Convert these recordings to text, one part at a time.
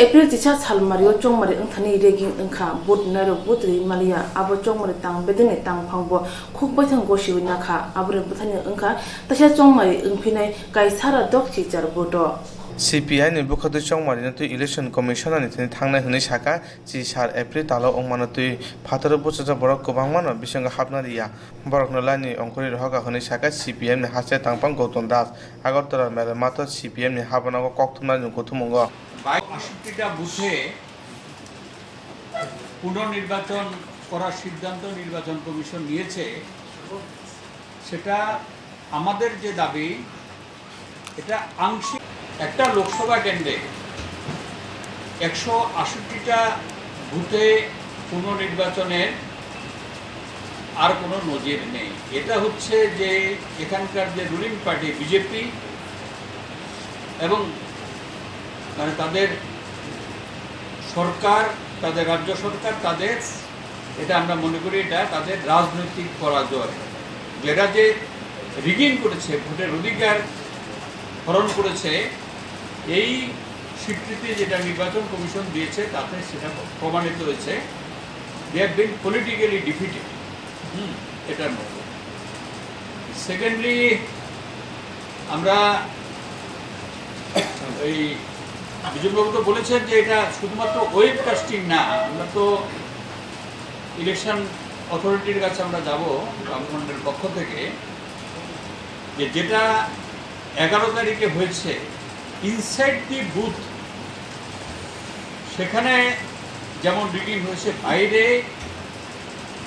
April ticha salmario chongmari angthani reging angkha bot naro botri malia abo chongmari tang bedene tang phangbo khukbai thang go shiwina kha abre buthani angkha tasha chongmari angphinai kai sara dokchi char boto CPI ni bukhadu chongmari na tu election commission ni thini thangnai hune saka chi sar April talo ongmano tu phataro bochaja borok kobangmano bisanga hapnariya borok nolani ongkori rohaga hune saka CPM ni hasya tangpang Gautam Das Agartala mele mato CPM ni habanago Koktwma ni Koktwma ৬২টা বুথে পুনর্নির্বাচন করার সিদ্ধান্ত নির্বাচন commission নিয়েছে সেটা আমাদের যে দাবি এটা আংশিক একটা লোকসভা কেন্দ্রে ১৬৮টা বুথে পুনর্নির্বাচনের আর কোনো নজির নেই এটা হচ্ছে যে এখানকার যে রুলিং পার্টি বিজেপি এবং মানে তাদের সরকার তাদের রাজ্য সরকার তাদের এটা আমরা মনে করি এটা তাদের রাজনৈতিক পরাজয় যেটা যে রিগিং করেছে ভোটের অধিকার হরণ করেছে এই স্বীকৃতি যেটা নির্বাচন কমিশন দিয়েছে তাতে সেটা প্রমাণিত হয়েছে they have been politically defeated এটার মধ্যে সেকেন্ডলি আমরা এই বিজয়বাবু তো বলেছেন যে এটা শুধুমাত্র ওয়েবকাস্টিং না আমরা তো ইলেকশন অথরিটির কাছে আমরা যাব গভর্নমেন্টের পক্ষ থেকে যেটা 11 তারিখে হয়েছে ইনসাইড দি বুথ সেখানে যেমন রিডিং হয়েছে বাইরে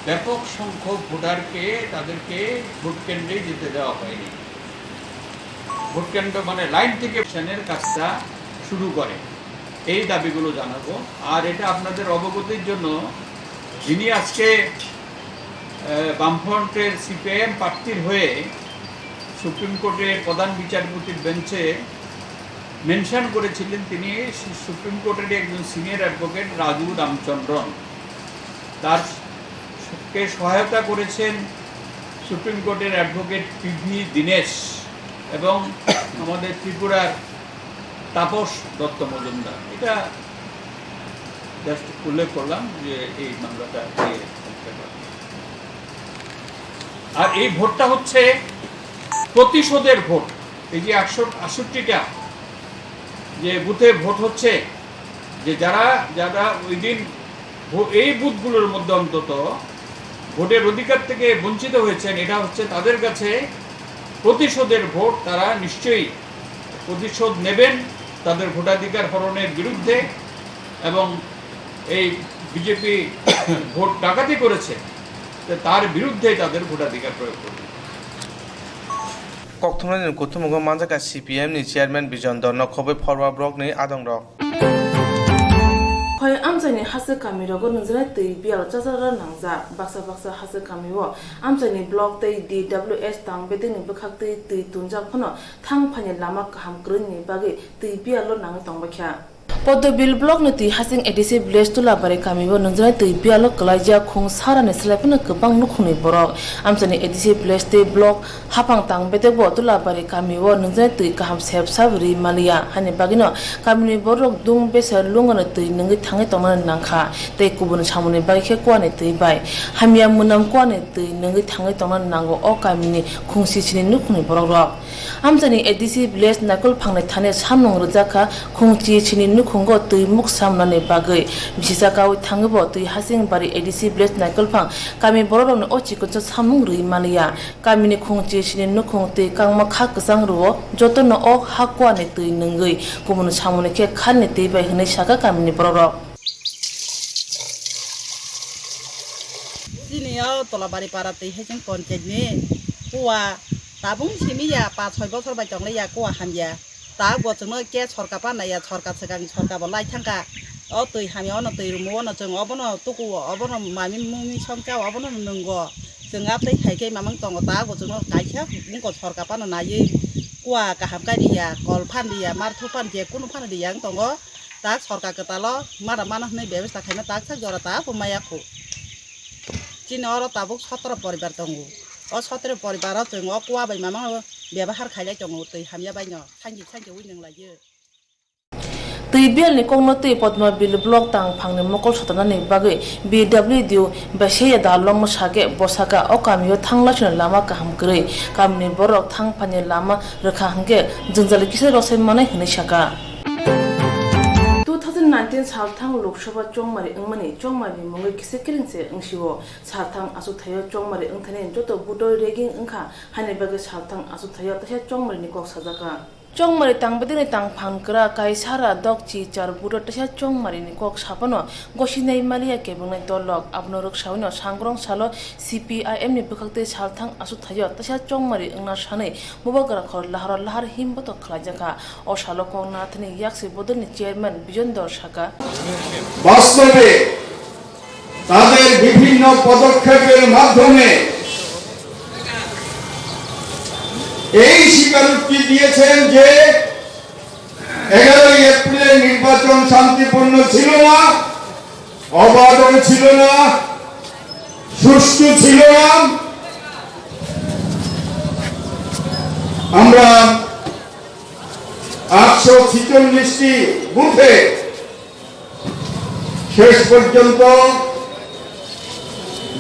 ব্যাপক সংখ্যক ভোটারকে তাদেরকে ভোট কেন্দ্রে যেতে দেওয়া হয়নি ভোট কেন্দ্র মানে লাইন থেকে ইলেকশনের কাজটা শুরু করে এই দাবিগুলো জানাবো আর এটা আপনাদের অবগতির জন্য যিনি আজকে বামফ্রন্টের সিপিএম প্রার্থীর হয়ে সুপ্রিম কোর্টের প্রধান বিচারপতির বেঞ্চে মেনশন করেছিলেন তিনি সুপ্রিম কোর্টের একজন সিনিয়র অ্যাডভোকেট রাজু রামচন্দ্রন তারকে সহায়তা করেছেন সুপ্রিম কোর্টের অ্যাডভোকেট পিভি দীনেশ এবং আমাদের ত্রিপুরার তাপস দত্ত মজুমদার এটা জাস্ট উল্লেখ করলাম যে এই মামলাটা আর এই ভোটটা হচ্ছে প্রতিশোধের ভোট এই যে 168টা যে বুথে ভোট হচ্ছে যে যারা যারা ওই দিন এই বুথগুলোর মধ্যে অন্তত ভোটের অধিকার থেকে বঞ্চিত হয়েছেন এটা হচ্ছে তাদের কাছে প্রতিশোধের ভোট তারা নিশ্চয়ই প্রতিশোধ নেবেন তাদের ভোটাধিকার হরণের বিরুদ্ধে এবং এই বিজেপি ভোট ডাকাতি করেছে তার বিরুদ্ধে তাদের ভোটাধিকার প্রয়োগ করবে Koktwma ni Koktwma manjaka CPM ni chairman Bijan no khobai Swrangchati ni adong rok Hoy amjani hase kamiro go nungzra tei bial chachara nangja baksa hase kamiwo amjani block tei DWS tang bedeni bukhak tei tunjak phono thang phane lama kaham grun ni bagi tei bialo nang tongbakha Poddobil block nati hasing edisi village tula bare kamibo nungzra tei bialo kalaija khung sara ne slapna kebang nukhuni borok amjani edisi village tei block hapang tang bedebo tula bare kamibo nungzra tei kaham sep sabri malia hani bagino kamini borok dung besar lungana tei nungi thangai tongna nangkha tei kubun samune bagi khe kwane tei bai hamia munam kwane tei nungi thangai tongna nango o kamini khungsi chini nukhuni borok rok amjani edisi village nakul phangnai thane samnong rojaka khungchi chini nukhungo tei muk samnane bagai bisisakawi thangbo tei hasing bari edisi village nakul phang kami borokno o chikoncha samung rui malia kamini khungchi chini nukhung tei kangma khak ksang ro jotono o hakwane tei nungui kumun samune khe khanne tei bai hne saka kamini borok Siniau tolabari parati hejeng konten ni kuwa tabung simi ya 5-6 বছর bai tongle ya kuwa hamya ta bo chungno ke sorkapa na ya sorka segang sorka bo lai thangka o tui hamya ono tui rumo ono chung obono tuku obono mami mumi somka obono nunggo jengap tei haike mamang tongo ta bo chungno kaisa mungko sorkapa no nayi kuwa kaham ka dia kol phan dia mar thu phan je kunu phan dia yang tongo ta sorka ketalo mara mana nei ব্যবস্থা খাইনা ta sak jora ta pumaya khu Chini oro tabuk 17 poribar tongo o 17 poribar chung o kuwa bai mamang ব্যবহার খাইলাই tongo tei hamya bai no sangi wineng la ye tui bial ni kongno tui Potma bil blok tang phangni mokol sotana ni bagui BWD bashe da lom sage bosaka o kamio thangla chuna lama kaham grei kamni borok thang phani lama rakha hangge jungjali kise rosai manai hini saka 2019 सालथांग Lok Sabha चोंगमारी अंगमनी चोंगमारी मंगै किसे किरिंसे अंगसिवो सालथांग आसु थायो चोंगमारी अंगथाने जतो बुटो raging अंखा हाने बगे सालथांग आसु थायो तसे चोंगमारी नि कक साजाका चोंगमारी तांबेदिने तां फानकरा kai sara dokchi char buto tase chोंगमारी नि कक सापनो गसिनै मालिया केबंनै दलक आपनो रखसावनो सांग्रं सालो CPIM नि बखक्ते सालथांग आसु थायो तसे चोंगमारी अंगना सानै मुबगरा खर लाहार हिमबतो खलाजाका ओ सालो कोंगनाथनि याक्सि बदलनि चेयरमैन बिजनदर শাখা বাস্তবে তাদের বিভিন্ন পদক্ষেপের মাধ্যমে এই স্বীকারোক্তি দিয়েছেন যে 11 এপ্রিলের নির্বাচন শান্তিপূর্ণ ছিল না, অবাধ ছিল না, সুষ্ঠু ছিল না। আমরা 846টি বুথে শেষ পর্যন্ত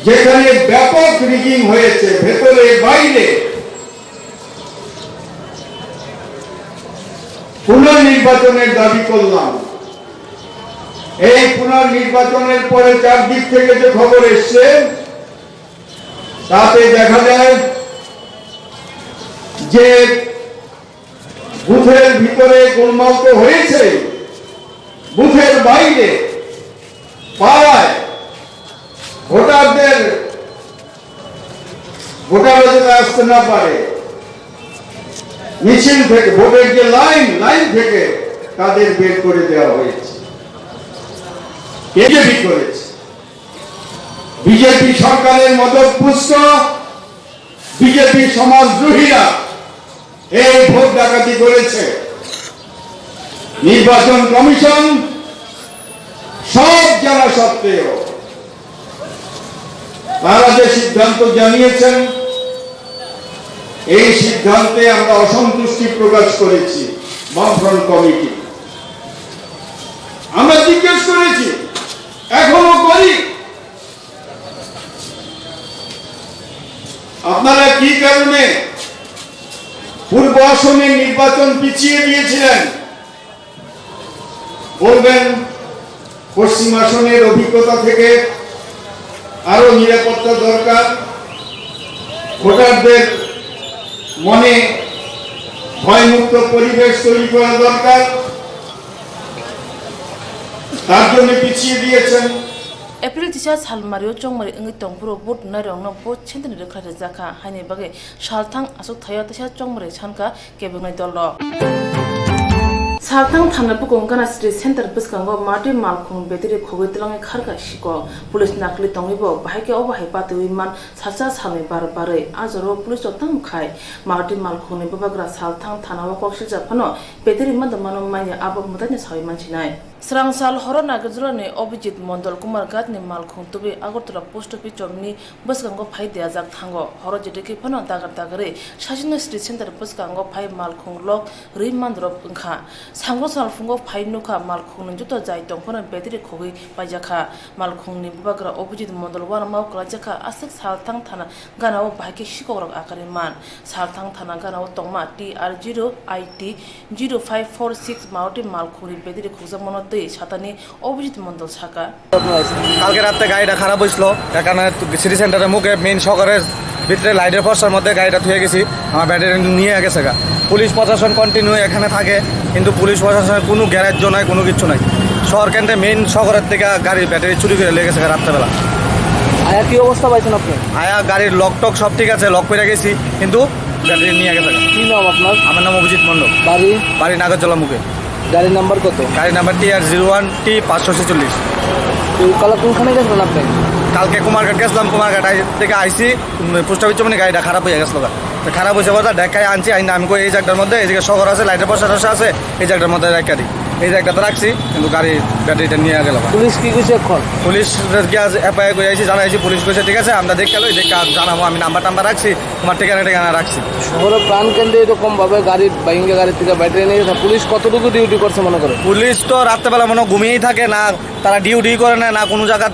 যেখানে ব্যাপক রিগিং হয়েছে ভেতরে বাইরে পুনর্নির্বাচনের দাবি করলাম। এই পুনর্নির্বাচনের পরে চারদিক থেকে যে খবর এসছে তাতে দেখা যায় যে বুথের ভিতরে গোলমাল তো হয়েছে, বুথের বাইরে পাড়ায় ভোটাররা যাতে আসতে না পারে মিছিল থেকে ভোটের যে লাইন থেকে তাদের বের করে দেওয়া হয়েছে। বিজেপি করেছে, বিজেপি সরকারের মদতপুষ্ট বিজেপি সমাজদ্রোহীরা এই ভোট ডাকাতি করেছে। নির্বাচন কমিশন সব জানা সত্ত্বেও তারা যে সিদ্ধান্ত জানিয়েছেন এই সিদ্ধান্তে আমরা অসন্তুষ্টি প্রকাশ করেছি। বামফ্রন্ট কমিটি আমরা জিজ্ঞেস করেছি, এখনো করি, আপনারা কি কারণে পূর্ব আসনের নির্বাচন পিছিয়ে দিয়েছিলেন? বলবেন পশ্চিম আসনের অভিজ্ঞতা থেকে আরো নিরাপত্তা দরকার, ভোটারদের মনে ভয়মুক্ত পরিবেশ তৈরি করা দরকার, তার জন্য পিছিয়ে দিয়েছেন। April tisha salmario chongmari ingi tongpuro bot narong no bot chenteni rekha jaka haini bage salthang asuk thayo tisha chongmari chanka kebengai dollo Salthang thana bukongkana street center biskango mati malkhung betiri khogoi tlangai kharga shiko police nakli tongibo bahike obahai pati wiman sacha salmi bar bare ajoro police otang khai mati malkhung ni babagra salthang thana wa koksil japano betiri madamano manya abo mudane sawi manchinai Srangsal horona gajrone Obijit Mondol Kumar Gatni Malkhung tubi Agartala post office chomni buskango phai dia jak thango horo jeteki phano dagar dagare Shashina street center buskango phai Malkhung lok rimandrop ungkha sangro sal fungo phai nukha Malkhung juto jai tongphona betiri khogi pajakha Malkhung ni bagra Obijit Mondol wan mau klajaka asik salthang thana ganao bahki shikogrok akari man salthang thana ganao tongma TR0IT 0546 Mauti Malkhung ni betiri khojamon ছাতানি Abhijit Mondal শাখা কালকে রাতে গাড়িটা খারাপ হয়েছিল এখানে city সেন্টারের মুখে main শহরের ভিতরে লাইটের পোস্টার মধ্যে গাড়িটা থুয়ে গেছি আমার ব্যাটারি নিয়ে গেছে গা পুলিশ প্রশাসন কন্টিনিউ এখানে থাকে কিন্তু পুলিশ প্রশাসনের কোনো গ্যারেজ নাই কোনো কিছু নাই শহর কেন্দ্রে মেইন শহরের থেকে গাড়ির ব্যাটারি চুরি করে লেগেছে রাত্রেবেলা আয়া কি অবস্থা পাইছেন আপনি আয়া গাড়ির লক টক সব ঠিক আছে লক করে গেছি কিন্তু ব্যাটারি নিয়ে গেছে কি নাম আপনার আমার নাম অভিজিৎ মন্ডল বাড়ি নাগরজলা মুখে গাড়ির নাম্বার কত গাড়ির নাম্বার TR01T 546 কাল কোনখানে গেছেন আপনি কালকে কুমারঘাট গেছিলাম কুমারঘাট থেকে আইসি পোস্ট অফিস মানে গাড়িটা খারাপ হয়ে গেছিল খারাপ হয়েছে বলতে ঢাকায় আনছি আইন আমি কই এই জায়গাটার মধ্যে এই জায়গায় শহর আছে লাইটের পোস্টার আছে এই জায়গাটার মধ্যে রেখা দিই এই জায়গাটা রাখছি কিন্তু গাড়ি ব্যাটারিটা নিয়ে গেল পুলিশ কি কইছে এখন পুলিশ এফআইআর করে আইছি জানাইছি পুলিশ কইছে ঠিক আছে আমরা দেখে দেখে জানাবো আমি নাম্বার রাখছি তোমার ঠিকানা রাখছি শহরে প্রাণ কেন্দ্রে এরকম ভাবে গাড়ি বাইঙ্গে গাড়ি থেকে ব্যাটারি নিয়ে গেছে পুলিশ কতটুকু ডিউটি করছে মনে করে পুলিশ তো রাত্রেবেলা মনে হয় ঘুমিয়েই থাকে না তারা ডিউটি করে না কোনো জায়গা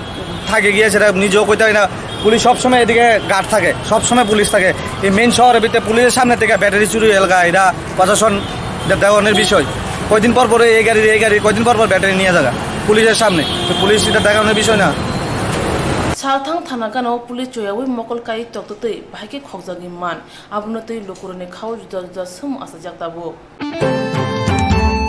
থাকে গিয়ে সেটা নিজেও কইতে হয় না পুলিশ সবসময় এদিকে গার্ড থাকে সবসময় পুলিশ থাকে এই মেন শহরের ভিতরে পুলিশের সামনে থেকে ব্যাটারি চুরি এলাকা এটা প্রশাসন দেওয়ানোর বিষয় কয়দিন পর পরে এই গাড়ি কয়দিন পর ব্যাটারি নিয়ে যাগা পুলিশের সামনে তো পুলিশ এটা দেখানোর বিষয় না Salthang Tanagano, police joy, Mokol Kai, Doctor, Bahaki Hogzagi man, Abunati, Lokurone, Cow, Sum as a Jaktabo.